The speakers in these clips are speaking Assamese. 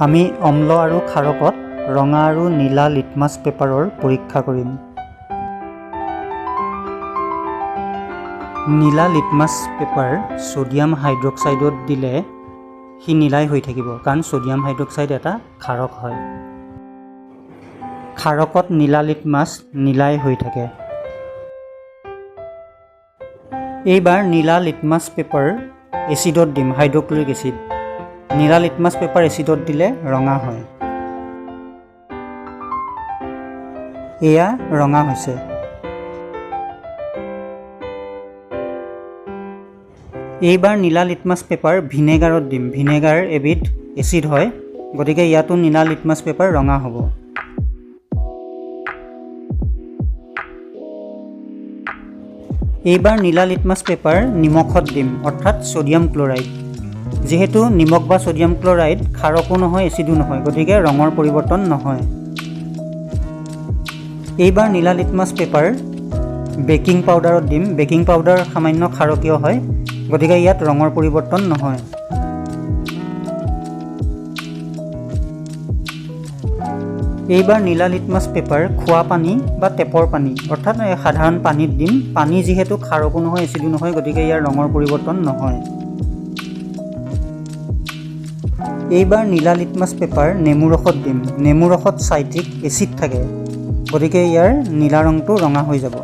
আমি অম্ল আৰু ক্ষাৰকত ৰঙা আৰু নীলা লিটমাছ পেপাৰৰ পৰীক্ষা কৰিম। নীলা লিটমাছ পেপাৰ সোডিয়াম হাইড্ৰক্সাইডত দিলে সি নীলাই হৈ থাকিব, কাৰণ সোডিয়াম হাইড্ৰক্সাইড এটা ক্ষাৰক হয়। ক্ষাৰকত নীলা লিটমাছ নীলাই হৈ থাকে। এইবাৰ নীলা লিটমাছ পেপাৰ এচিডত দিম, হাইড্ৰক্লৰিক এচিড। নীলা লিটমাছ পেপাৰ এচিডত দিলে ৰঙা হয়। এয়া ৰঙা হৈছে। এইবাৰ নীলা লিটমাছ পেপাৰ ভিনেগাৰত দিম। ভিনেগাৰ এবিধ এচিড হয়, গতিকে ইয়াতো নীলা লিটমাছ পেপাৰ ৰঙা হ'ব। এইবাৰ নীলা লিটমাছ পেপাৰ নিমখত দিম, অৰ্থাৎ সোডিয়াম ক্লৰাইড। যিহেতু নিমখ বা সোডিয়াম ক্লৰাইড ক্ষাৰকো নহয় এচিডো নহয়, গতিকে ৰঙৰ পৰিৱৰ্তন নহয়। এইবাৰ নীলা লিটমাছ পেপাৰ বেকিং পাউডাৰত দিম। বেকিং পাউডাৰ সামান্য ক্ষাৰকীয় হয়, গতিকে ইয়াত ৰঙৰ পৰিৱৰ্তন নহয়। এইবাৰ নীলা লিটমাছ পেপাৰ খোৱা পানী বা টেপৰ পানী, অৰ্থাৎ সাধাৰণ পানীত দিম। পানী যিহেতু ক্ষাৰকো নহয় এচিডো নহয়, গতিকে ইয়াৰ ৰঙৰ পৰিৱৰ্তন নহয়। এইবাৰ নীলা লিটমাছ পেপাৰ নেমু ৰসত দিম। নেমু ৰসত চাইট্ৰিক এচিড থাকে, গতিকে ইয়াৰ নীলা ৰংটো ৰঙা হৈ যাব।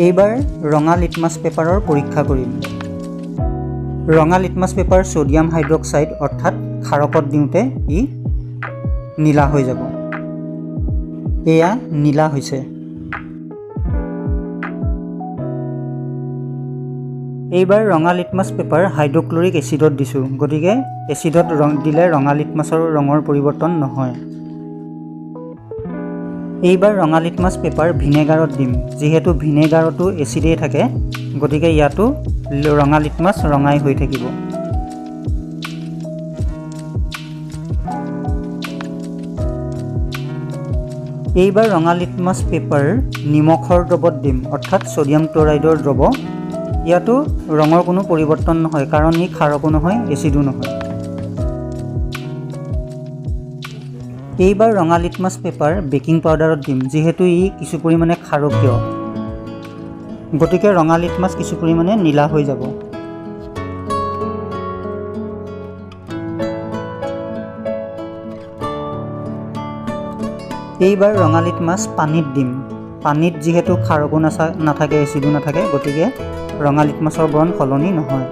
এইবাৰ ৰঙা লিটমাছ পেপাৰৰ পৰীক্ষা কৰিম। ৰঙা লিটমাছ পেপাৰ সোডিয়াম হাইড্ৰক্সাইড অৰ্থাৎ ক্ষাৰকত দিওঁতে ই নীলা হৈ যাব। এয়া নীলা হৈছে। এইবাৰ ৰঙা লিটমাছ পেপাৰ হাইড্ৰক্লৰিক এচিডত দিছোঁ, গতিকে এচিডত দিলে ৰঙা লিটমাছৰ ৰঙৰ পৰিৱৰ্তন নহয়। এইবাৰ ৰঙা লিটমাছ পেপাৰ ভিনেগাৰত দিম। যিহেতু ভিনেগাৰতো এচিডেই থাকে, গতিকে ইয়াতো ৰঙা লিটমাছ ৰঙাই হৈ থাকিব। এইবাৰ ৰঙা লিটমাছ পেপাৰ নিমখৰ দ্ৰৱত দিম, অৰ্থাৎ সোডিয়াম ক্লৰাইডৰ দ্ৰৱ। ইয়াতো ৰঙৰ কোনো পৰিৱৰ্তন নহয়, কাৰণ ই ক্ষাৰকো নহয় এচিডো নহয়। এইবাৰ ৰঙা লিটমাছ পেপাৰ বেকিং পাউডাৰত দিম। যিহেতু ই কিছু পৰিমাণে ক্ষাৰকীয়, গতিকে ৰঙা লিটমাছ কিছু পৰিমাণে নীলা হৈ যাব। এইবাৰ ৰঙা লিটমাছ পানীত দিম। পানীত যিহেতু ক্ষাৰকো নাথাকে এচিডো নাথাকে, গতিকে ৰঙা লিটমাছৰ বৰণ সলনি নহয়।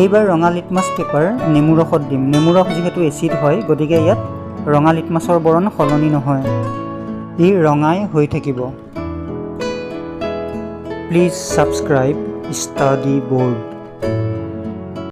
এইবাৰ ৰঙা লিটমাছ পেপাৰ নেমু ৰসত দিম। নেমু ৰস যিহেতু এচিড হয়, গতিকে ইয়াত ৰঙা লিটমাছৰ বৰণ সলনি নহয়, ই ৰঙাই হৈ থাকিব। Please subscribe study board.